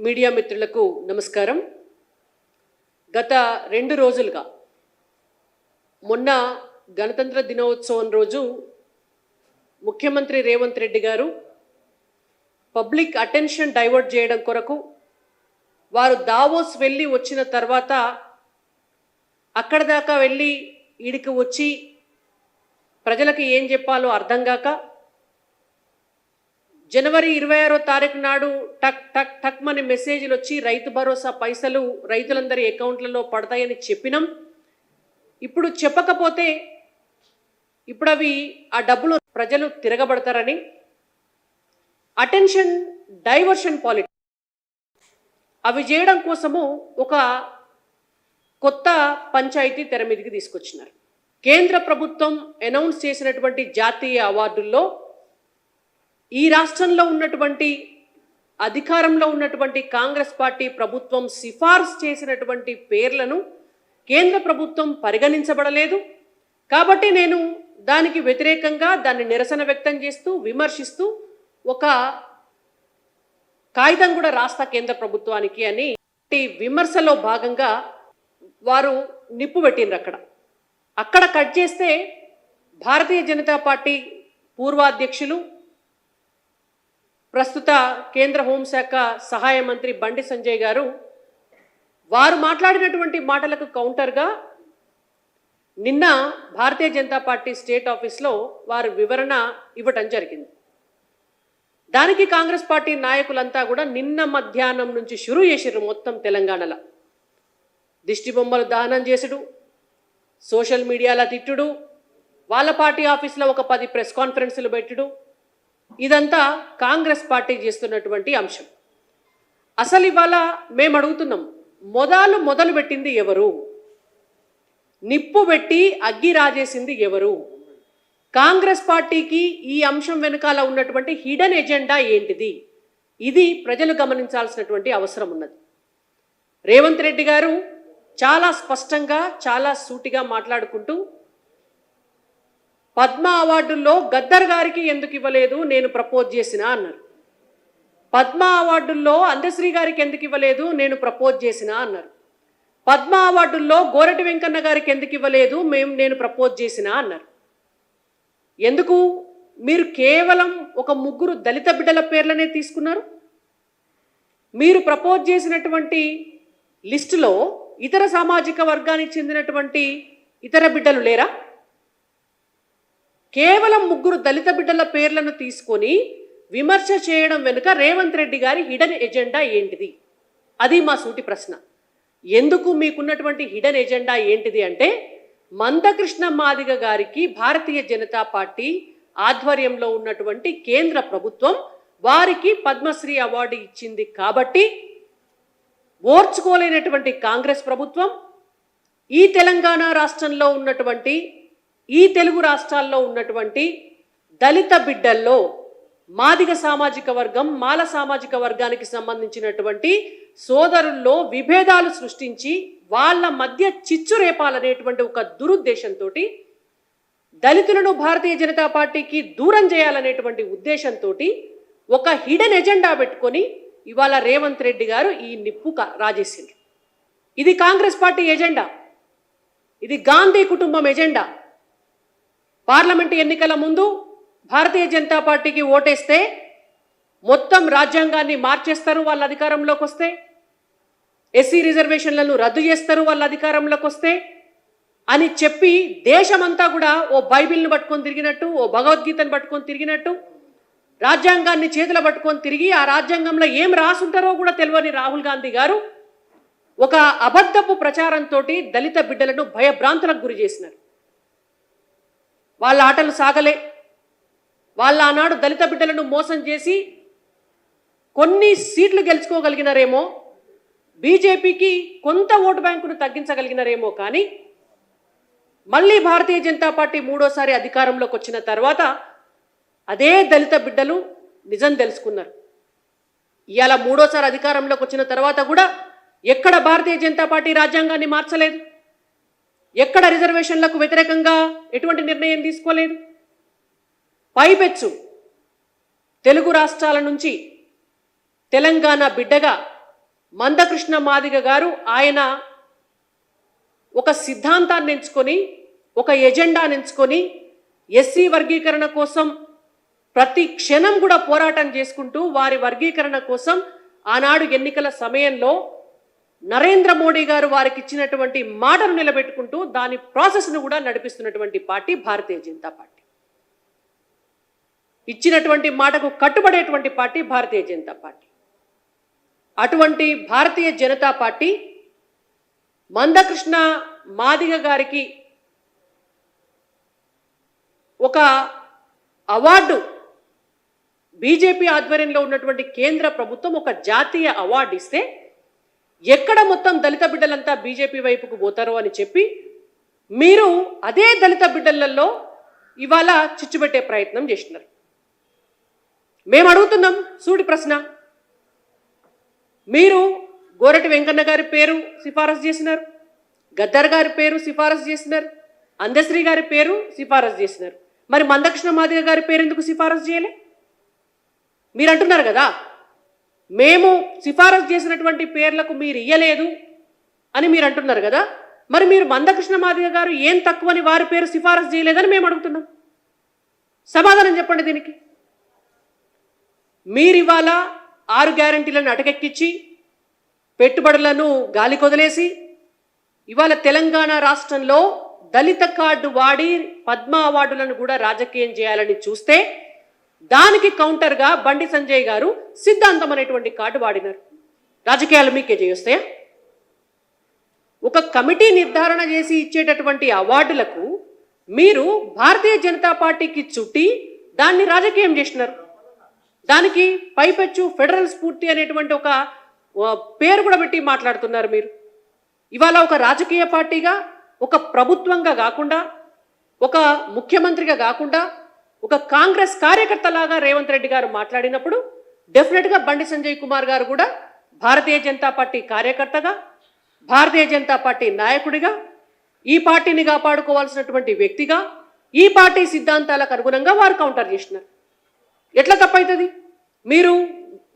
Media మిత్రులకు నమస్కారం. గత 2 రోజులుగా మొన్న గణతంత్ర దినోత్సవం రోజు ముఖ్యమంత్రి రేవంత్ రెడ్డి గారు పబ్లిక్ అటెన్షన్ డైవర్ట్ చేయడం కొరకు వారు దావోస్ వెళ్ళి వచ్చిన తర్వాత అక్కడ దాకా వెళ్ళి ఈడికి వచ్చి ప్రజలకు ఏం చెప్పాలో అర్థం కాక జనవరి 26వ తారీఖు నాడు టక్ టక్ టక్ మని మెసేజ్లు వచ్చి రైతు భరోసా పైసలు రైతులందరి అకౌంట్లలో పడతాయని చెప్పినాం. ఇప్పుడు చెప్పకపోతే ఇప్పుడు అవి ఆ డబ్బులు ప్రజలు తిరగబడతారని అటెన్షన్ డైవర్షన్ పాలిటిక్స్ అవి చేయడం కోసము ఒక కొత్త పంచాయతీ తెర మీదకి తీసుకొచ్చినారు. కేంద్ర ప్రభుత్వం అనౌన్స్ చేసినటువంటి జాతీయ అవార్డుల్లో ఈ రాష్ట్రంలో ఉన్నటువంటి అధికారంలో ఉన్నటువంటి కాంగ్రెస్ పార్టీ ప్రభుత్వం సిఫార్సు చేసినటువంటి పేర్లను కేంద్ర ప్రభుత్వం పరిగణించబడలేదు. కాబట్టి నేను దానికి వ్యతిరేకంగా దాన్ని నిరసన వ్యక్తం చేస్తూ విమర్శిస్తూ ఒక కాగితం కూడా రాస్తా కేంద్ర ప్రభుత్వానికి అని విమర్శలో భాగంగా వారు నిప్పు పెట్టిండ్రు. అక్కడ కట్ చేస్తే భారతీయ జనతా పార్టీ పూర్వాధ్యక్షులు ప్రస్తుత కేంద్ర హోంశాఖ సహాయ మంత్రి బండి సంజయ్ గారు వారు మాట్లాడినటువంటి మాటలకు కౌంటర్గా నిన్న భారతీయ జనతా పార్టీ స్టేట్ ఆఫీస్లో వారు వివరణ ఇవ్వటం జరిగింది. దానికి కాంగ్రెస్ పార్టీ నాయకులంతా కూడా నిన్న మధ్యాహ్నం నుంచి షురూ చేసిర్రు. మొత్తం తెలంగాణలో దిష్టి బొమ్మలు దహనం చేసుడు, సోషల్ మీడియాలో తిట్టుడు, వాళ్ళ పార్టీ ఆఫీస్లో ఒక 10 ప్రెస్ కాన్ఫరెన్సులు పెట్టుడు, ఇదంతా కాంగ్రెస్ పార్టీ చేస్తున్నటువంటి అంశం. అసలు ఇవాళ మేము అడుగుతున్నాం, మొదలు పెట్టింది ఎవరు? నిప్పు పెట్టి అగ్గి రాజేసింది ఎవరు? కాంగ్రెస్ పార్టీకి ఈ అంశం వెనుకాల ఉన్నటువంటి హిడెన్ ఎజెండా ఏంటిది? ఇది ప్రజలు గమనించాల్సినటువంటి అవసరం ఉన్నది. రేవంత్ రెడ్డి గారు చాలా స్పష్టంగా చాలా సూటిగా మాట్లాడుకుంటూ పద్మ అవార్డుల్లో గద్దర్ గారికి ఎందుకు ఇవ్వలేదు, నేను ప్రపోజ్ చేసినా అన్నారు. పద్మ అవార్డుల్లో అందశ్రీ గారికి ఎందుకు ఇవ్వలేదు, నేను ప్రపోజ్ చేసినా అన్నారు. పద్మ అవార్డుల్లో గోరటి వెంకన్న గారికి ఎందుకు ఇవ్వలేదు, నేను ప్రపోజ్ చేసినా అన్నారు. ఎందుకు మీరు కేవలం ఒక 3 దళిత బిడ్డల పేర్లనే తీసుకున్నారు? మీరు ప్రపోజ్ చేసినటువంటి లిస్టులో ఇతర సామాజిక వర్గానికి చెందినటువంటి ఇతర బిడ్డలు లేరా? కేవలం 3 దళిత బిడ్డల పేర్లను తీసుకొని విమర్శ చేయడం వెనుక రేవంత్ రెడ్డి గారి హిడెన్ ఎజెండా ఏంటిది? అది మా సూటి ప్రశ్న. ఎందుకు మీకున్నటువంటి హిడెన్ ఎజెండా ఏంటిది అంటే, మందకృష్ణ మాదిగ గారికి భారతీయ జనతా పార్టీ ఆధ్వర్యంలో ఉన్నటువంటి కేంద్ర ప్రభుత్వం వారికి పద్మశ్రీ అవార్డు ఇచ్చింది కాబట్టి ఓర్చుకోలేనటువంటి కాంగ్రెస్ ప్రభుత్వం ఈ తెలంగాణ రాష్ట్రంలో ఉన్నటువంటి ఈ తెలుగు రాష్ట్రాల్లో ఉన్నటువంటి దళిత బిడ్డల్లో మాదిగ సామాజిక వర్గం మాల సామాజిక వర్గానికి సంబంధించినటువంటి సోదరుల్లో విభేదాలు సృష్టించి వాళ్ళ మధ్య చిచ్చు రేపాలనేటువంటి ఒక దురుద్దేశంతో దళితులను భారతీయ జనతా పార్టీకి దూరం చేయాలనేటువంటి ఉద్దేశంతో ఒక హిడెన్ ఎజెండా పెట్టుకొని ఇవాళ రేవంత్ రెడ్డి గారు ఈ నిప్పు రాజేసిండ్రు. ఇది కాంగ్రెస్ పార్టీ ఎజెండా, ఇది గాంధీ కుటుంబం ఎజెండా. పార్లమెంటు ఎన్నికల ముందు భారతీయ జనతా పార్టీకి ఓటేస్తే మొత్తం రాజ్యాంగాన్ని మార్చేస్తారు వాళ్ళ అధికారంలోకి వస్తే, ఎస్సీ రిజర్వేషన్లను రద్దు చేస్తారు వాళ్ళ అధికారంలోకి వస్తే అని చెప్పి దేశమంతా కూడా ఓ బైబిల్ని పట్టుకొని తిరిగినట్టు, ఓ భగవద్గీతను పట్టుకొని తిరిగినట్టు, రాజ్యాంగాన్ని చేతులు పట్టుకొని తిరిగి ఆ రాజ్యాంగంలో ఏం రాసుంటారో కూడా తెలియని రాహుల్ గాంధీ గారు ఒక అబద్ధపు ప్రచారంతో దళిత బిడ్డలను భయభ్రాంతులకు గురి చేసినారు. వాళ్ళ ఆటలు సాగలే. వాళ్ళ ఆనాడు దళిత బిడ్డలను మోసం చేసి కొన్ని సీట్లు గెలుచుకోగలిగినారేమో, బీజేపీకి కొంత ఓటు బ్యాంకును తగ్గించగలిగినారేమో, కానీ మళ్ళీ భారతీయ జనతా పార్టీ 3వసారి అధికారంలోకి వచ్చిన తర్వాత అదే దళిత బిడ్డలు నిజం తెలుసుకున్నారు. ఇవాళ 3వసారి అధికారంలోకి వచ్చిన తర్వాత కూడా ఎక్కడ భారతీయ జనతా పార్టీ రాజ్యాంగాన్ని మార్చలేదు, ఎక్కడ రిజర్వేషన్లకు వ్యతిరేకంగా ఎటువంటి నిర్ణయం తీసుకోలేదు. పైపెచ్చు తెలుగు రాష్ట్రాల నుంచి తెలంగాణ బిడ్డగా మందకృష్ణ మాదిగ గారు ఆయన ఒక సిద్ధాంతాన్ని ఎంచుకొని, ఒక ఎజెండాని ఎంచుకొని ఎస్సీ వర్గీకరణ కోసం ప్రతి క్షణం కూడా పోరాటం చేసుకుంటూ వారి వర్గీకరణ కోసం ఆనాడు ఎన్నికల సమయంలో నరేంద్ర మోడీ గారు వారికి ఇచ్చినటువంటి మాటను నిలబెట్టుకుంటూ దాని ప్రాసెస్ను కూడా నడిపిస్తున్నటువంటి పార్టీ భారతీయ జనతా పార్టీ. ఇచ్చినటువంటి మాటకు కట్టుబడేటువంటి పార్టీ భారతీయ జనతా పార్టీ. అటువంటి భారతీయ జనతా పార్టీ మందకృష్ణ మాదిగ గారికి ఒక అవార్డు, బీజేపీ ఆధ్వర్యంలో ఉన్నటువంటి కేంద్ర ప్రభుత్వం ఒక జాతీయ అవార్డు ఇస్తే ఎక్కడ మొత్తం దళిత బిడ్డలంతా బీజేపీ వైపుకు పోతారో అని చెప్పి మీరు అదే దళిత బిడ్డలలో ఇవాళ చిచ్చుపెట్టే ప్రయత్నం చేస్తున్నారు. మేము అడుగుతున్నాం సూటి ప్రశ్న. మీరు గోరటి వెంకన్న గారి పేరు సిఫారసు చేసినారు, గద్దర్ గారి పేరు సిఫారసు చేసినారు, అందశ్రీ గారి పేరు సిఫారసు చేసినారు. మరి మందకృష్ణ మాదిగ గారి పేరు ఎందుకు సిఫారసు చేయలే? మీరు అంటున్నారు కదా మేము సిఫారసు చేసినటువంటి పేర్లకు మీరు ఇయ్యలేదు అని మీరు అంటున్నారు కదా. మరి మీరు మందకృష్ణ మాదిగ గారు ఏం తక్కువని వారి పేరు సిఫారసు చేయలేదని మేము అడుగుతున్నాం. సమాధానం చెప్పండి దీనికి. మీరు ఇవాళ 6 గ్యారంటీలను అటకెక్కించి పెట్టుబడులను గాలి కొదిలేసి ఇవాళ తెలంగాణ రాష్ట్రంలో దళిత కార్డు వాడి పద్మ అవార్డులను కూడా రాజకీయం చేయాలని చూస్తే దానికి కౌంటర్గా బండి సంజయ్ గారు సిద్ధాంతం అనేటువంటి కార్డు వాడినారు. రాజకీయాలు మీకే చేయొస్తాయా? ఒక కమిటీ నిర్ధారణ చేసి ఇచ్చేటటువంటి అవార్డులకు మీరు భారతీయ జనతా పార్టీకి చుట్టి దాన్ని రాజకీయం చేసినారు. దానికి పైపెచ్చు ఫెడరల్ స్ఫూర్తి అనేటువంటి ఒక పేరు కూడా పెట్టి మాట్లాడుతున్నారు మీరు. ఇవాళ ఒక రాజకీయ పార్టీగా, ఒక ప్రభుత్వంగా కాకుండా, ఒక ముఖ్యమంత్రిగా కాకుండా, ఒక కాంగ్రెస్ కార్యకర్తలాగా రేవంత్ రెడ్డి గారు మాట్లాడినప్పుడు డెఫినెట్గా బండి సంజయ్ కుమార్ గారు కూడా భారతీయ జనతా పార్టీ కార్యకర్తగా, భారతీయ జనతా పార్టీ నాయకుడిగా, ఈ పార్టీని కాపాడుకోవాల్సినటువంటి వ్యక్తిగా, ఈ పార్టీ సిద్ధాంతాలకు అనుగుణంగా వారు కౌంటర్ చేసినారు. ఎట్లా తప్పవుతుంది? మీరు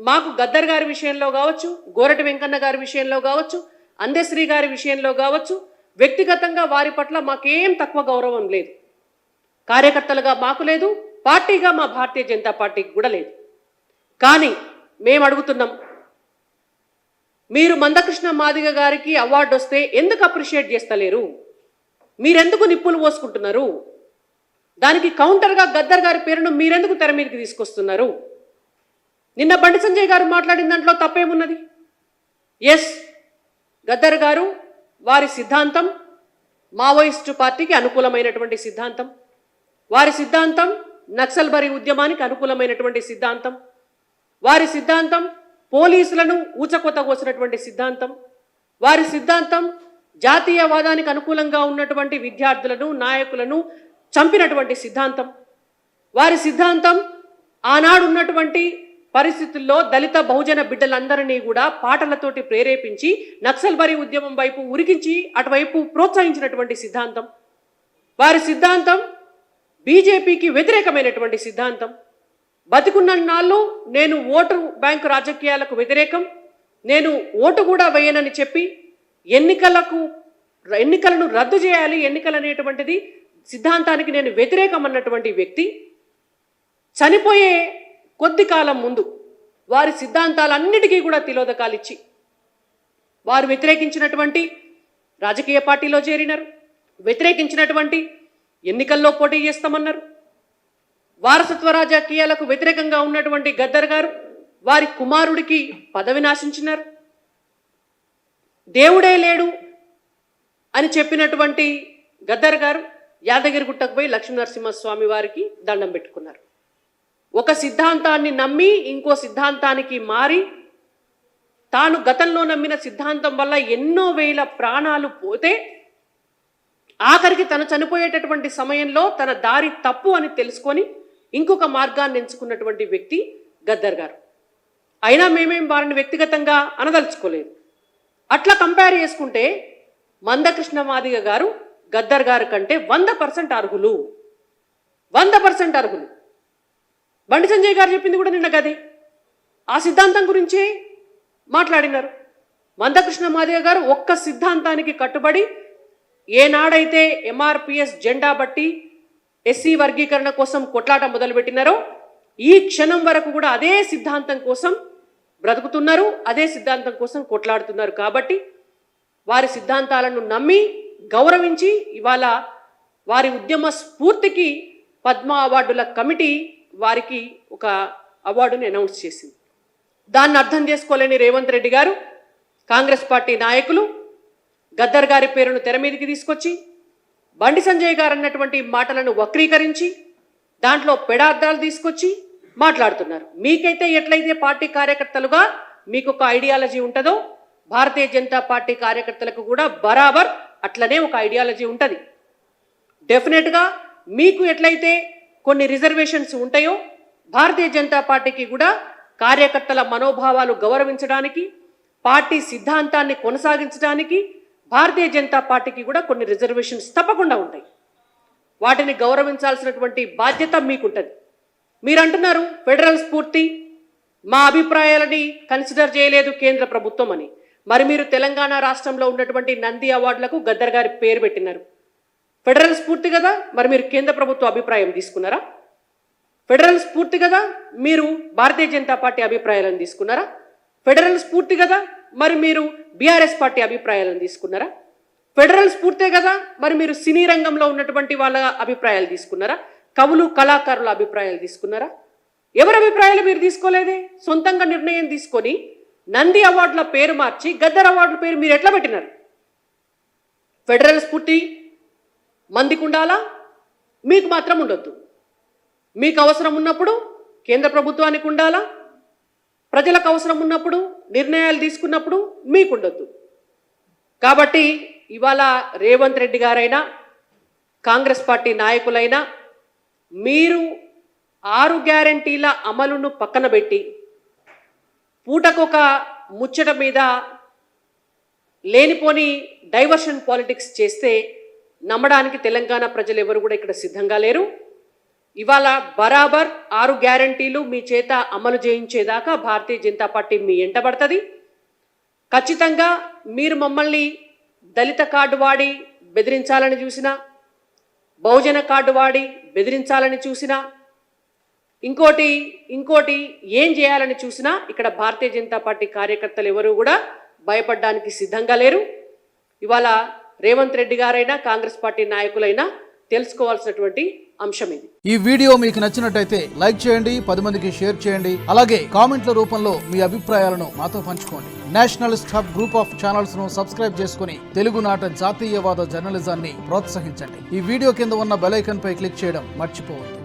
మాకు గద్దర్ గారి విషయంలో కావచ్చు, గోరటి వెంకన్న గారి విషయంలో కావచ్చు, అందశ్రీ గారి విషయంలో కావచ్చు, వ్యక్తిగతంగా వారి పట్ల మాకేం తక్కువ గౌరవం లేదు. కార్యకర్తలుగా మాకు లేదు, పార్టీగా మా భారతీయ జనతా పార్టీకి కూడా లేదు. కానీ మేము అడుగుతున్నాం, మీరు మందకృష్ణ మాదిగ గారికి అవార్డు వస్తే ఎందుకు అప్రిషియేట్ చేస్తలేరు? మీరెందుకు నిప్పులు పోసుకుంటున్నారు? దానికి కౌంటర్గా గద్దర్ గారి పేరును మీరెందుకు తెర మీదకి తీసుకొస్తున్నారు? నిన్న బండి సంజయ్ గారు మాట్లాడిన దాంట్లో తప్పేమున్నది? ఎస్, గద్దర్ గారు వారి సిద్ధాంతం మావోయిస్టు పార్టీకి అనుకూలమైనటువంటి సిద్ధాంతం, వారి సిద్ధాంతం నక్సల్బరీ ఉద్యమానికి అనుకూలమైనటువంటి సిద్ధాంతం, వారి సిద్ధాంతం పోలీసులను ఊచకొత కోసినటువంటి సిద్ధాంతం, వారి సిద్ధాంతం జాతీయవాదానికి అనుకూలంగా ఉన్నటువంటి విద్యార్థులను నాయకులను చంపినటువంటి సిద్ధాంతం, వారి సిద్ధాంతం ఆనాడు ఉన్నటువంటి పరిస్థితుల్లో దళిత బహుజన బిడ్డలందరినీ కూడా పాటలతోటి ప్రేరేపించి నక్సల్బరీ ఉద్యమం వైపు ఉరికించి అటువైపు ప్రోత్సహించినటువంటి సిద్ధాంతం, వారి సిద్ధాంతం బీజేపీకి వ్యతిరేకమైనటువంటి సిద్ధాంతం. బతికున్న నాళ్ళు నేను ఓటు బ్యాంకు రాజకీయాలకు వ్యతిరేకం, నేను ఓటు కూడా వేయనని చెప్పి ఎన్నికలను రద్దు చేయాలి, ఎన్నికలు అనేటువంటిది సిద్ధాంతానికి నేను వ్యతిరేకం అన్నటువంటి వ్యక్తి చనిపోయే కొద్ది కాలం ముందు వారి సిద్ధాంతాలన్నిటికీ కూడా తిలోదకాలు ఇచ్చి వారు వ్యతిరేకించినటువంటి రాజకీయ పార్టీలో చేరినారు, వ్యతిరేకించినటువంటి ఎన్నికల్లో పోటీ చేస్తామన్నారు. వారసత్వ రాజకీయాలకు వ్యతిరేకంగా ఉన్నటువంటి గద్దర్ గారు వారి కుమారుడికి పదవి నాశించినారు. దేవుడే లేడు అని చెప్పినటువంటి గద్దర్ గారు యాదగిరిగుట్టకు పోయి లక్ష్మీనరసింహస్వామి వారికి దండం పెట్టుకున్నారు. ఒక సిద్ధాంతాన్ని నమ్మి ఇంకో సిద్ధాంతానికి మారి తాను గతంలో నమ్మిన సిద్ధాంతం వల్ల ఎన్నో వేల ప్రాణాలు పోతే ఆఖరికి తను చనిపోయేటటువంటి సమయంలో తన దారి తప్పు అని తెలుసుకొని ఇంకొక మార్గాన్ని ఎంచుకున్నటువంటి వ్యక్తి గద్దర్ గారు. అయినా మేమేం వారిని వ్యక్తిగతంగా అనదలుచుకోలేదు. అట్లా కంపేర్ చేసుకుంటే మందకృష్ణ మాదిగ గారు గద్దర్ గారి కంటే 100% అర్హులు, 100% అర్హులు. బండి సంజయ్ గారు చెప్పింది కూడా నిన్న గదే, ఆ సిద్ధాంతం గురించే మాట్లాడినారు. మందకృష్ణ మాదిగ గారు ఒక్క సిద్ధాంతానికి కట్టుబడి ఏనాడైతే ఎంఆర్పిఎస్ జెండా బట్టి ఎస్సీ వర్గీకరణ కోసం కొట్లాట మొదలుపెట్టినారో ఈ క్షణం వరకు కూడా అదే సిద్ధాంతం కోసం బ్రతుకుతున్నారు, అదే సిద్ధాంతం కోసం కొట్లాడుతున్నారు. కాబట్టి వారి సిద్ధాంతాలను నమ్మి గౌరవించి ఇవాళ వారి ఉద్యమ స్ఫూర్తికి పద్మ అవార్డుల కమిటీ వారికి ఒక అవార్డుని అనౌన్స్ చేసింది. దాన్ని అర్థం చేసుకోలేని రేవంత్ రెడ్డి గారు, కాంగ్రెస్ పార్టీ నాయకులు గద్దర్ గారి పేరును తెర మీదకి తీసుకొచ్చి బండి సంజయ్ గారు అన్నటువంటి మాటలను వక్రీకరించి దాంట్లో పెడార్థాలు తీసుకొచ్చి మాట్లాడుతున్నారు. మీకైతే ఎట్లయితే పార్టీ కార్యకర్తలుగా మీకు ఒక ఐడియాలజీ ఉంటుందో భారతీయ జనతా పార్టీ కార్యకర్తలకు కూడా బరాబర్ అట్లనే ఒక ఐడియాలజీ ఉంటుంది. డెఫినెట్గా మీకు ఎట్లయితే కొన్ని రిజర్వేషన్స్ ఉంటాయో భారతీయ జనతా పార్టీకి కూడా కార్యకర్తల మనోభావాలు గౌరవించడానికి, పార్టీ సిద్ధాంతాన్ని కొనసాగించడానికి భారతీయ జనతా పార్టీకి కూడా కొన్ని రిజర్వేషన్స్ తప్పకుండా ఉంటాయి. వాటిని గౌరవించాల్సినటువంటి బాధ్యత మీకుంటుంది. మీరు అంటున్నారు ఫెడరల్ స్ఫూర్తి మా అభిప్రాయాలని కన్సిడర్ చేయలేదు కేంద్ర ప్రభుత్వం అని. మరి మీరు తెలంగాణ రాష్ట్రంలో ఉన్నటువంటి నంది అవార్డులకు గద్దర్ గారి పేరు పెట్టినారు. ఫెడరల్ స్ఫూర్తి కదా, మరి మీరు కేంద్ర ప్రభుత్వ అభిప్రాయం తీసుకున్నారా? ఫెడరల్ స్ఫూర్తి కదా, మీరు భారతీయ జనతా పార్టీ అభిప్రాయాలను తీసుకున్నారా? ఫెడరల్ స్ఫూర్తి కదా, మరి మీరు బీఆర్ఎస్ పార్టీ అభిప్రాయాలను తీసుకున్నారా? ఫెడరల్ స్ఫూర్తే కదా, మరి మీరు సినీ రంగంలో ఉన్నటువంటి వాళ్ళ అభిప్రాయాలు తీసుకున్నారా? కవులు కళాకారుల అభిప్రాయాలు తీసుకున్నారా? ఎవరి అభిప్రాయాలు మీరు తీసుకోలేదే. సొంతంగా నిర్ణయం తీసుకొని నంది అవార్డుల పేరు మార్చి గద్దర్ అవార్డుల పేరు మీరు ఎట్లా పెట్టినారు? ఫెడరల్ స్ఫూర్తి మందికి ఉండాలా, మీకు మాత్రం ఉండొద్దు. మీకు అవసరం ఉన్నప్పుడు కేంద్ర ప్రభుత్వానికి ఉండాలా, ప్రజలకు అవసరం ఉన్నప్పుడు నిర్ణయాలు తీసుకున్నప్పుడు మీకు ఉండొద్దు. కాబట్టి ఇవాళ రేవంత్ రెడ్డి గారైనా కాంగ్రెస్ పార్టీ నాయకులైనా మీరు 6 గ్యారెంటీల అమలును పక్కన పెట్టి పూటకొక ముచ్చట మీద లేనిపోని డైవర్షన్ పాలిటిక్స్ చేస్తే నమ్మడానికి తెలంగాణ ప్రజలు ఎవరు కూడా ఇక్కడ సిద్ధంగా లేరు. ఇవాళ బరాబర్ 6 గ్యారెంటీలు మీ చేత అమలు చేయించేదాకా భారతీయ జనతా పార్టీ మీ ఎంటబడుతుంది. ఖచ్చితంగా మీరు మమ్మల్ని దళిత కార్డు వాడి బెదిరించాలని చూసినా, బహుజన కార్డు వాడి బెదిరించాలని చూసినా, ఇంకోటి ఏం చేయాలని చూసినా ఇక్కడ భారతీయ జనతా పార్టీ కార్యకర్తలు ఎవరు కూడా భయపడడానికి సిద్ధంగా లేరు. ఇవాళ రేవంత్ రెడ్డి గారైనా కాంగ్రెస్ పార్టీ నాయకులైనా తెలుసుకోవాల్సినటువంటి అంశం ఇది. ఈ వీడియో మీకు నచ్చినట్టయితే లైక్ చేయండి, 10 మందికి షేర్ చేయండి. అలాగే కామెంట్ల రూపంలో మీ అభిప్రాయాలను మాతో పంచుకోండి. Nationalist hub group of channels ను సబ్స్క్రైబ్ చేసుకుని తెలుగునాట జాతీయవాద జర్నలిజాన్ని ప్రోత్సహించండి. ఈ వీడియో కింద ఉన్న బెల్ ఐకాన్ పై క్లిక్ చేయడం మర్చిపోవద్దు.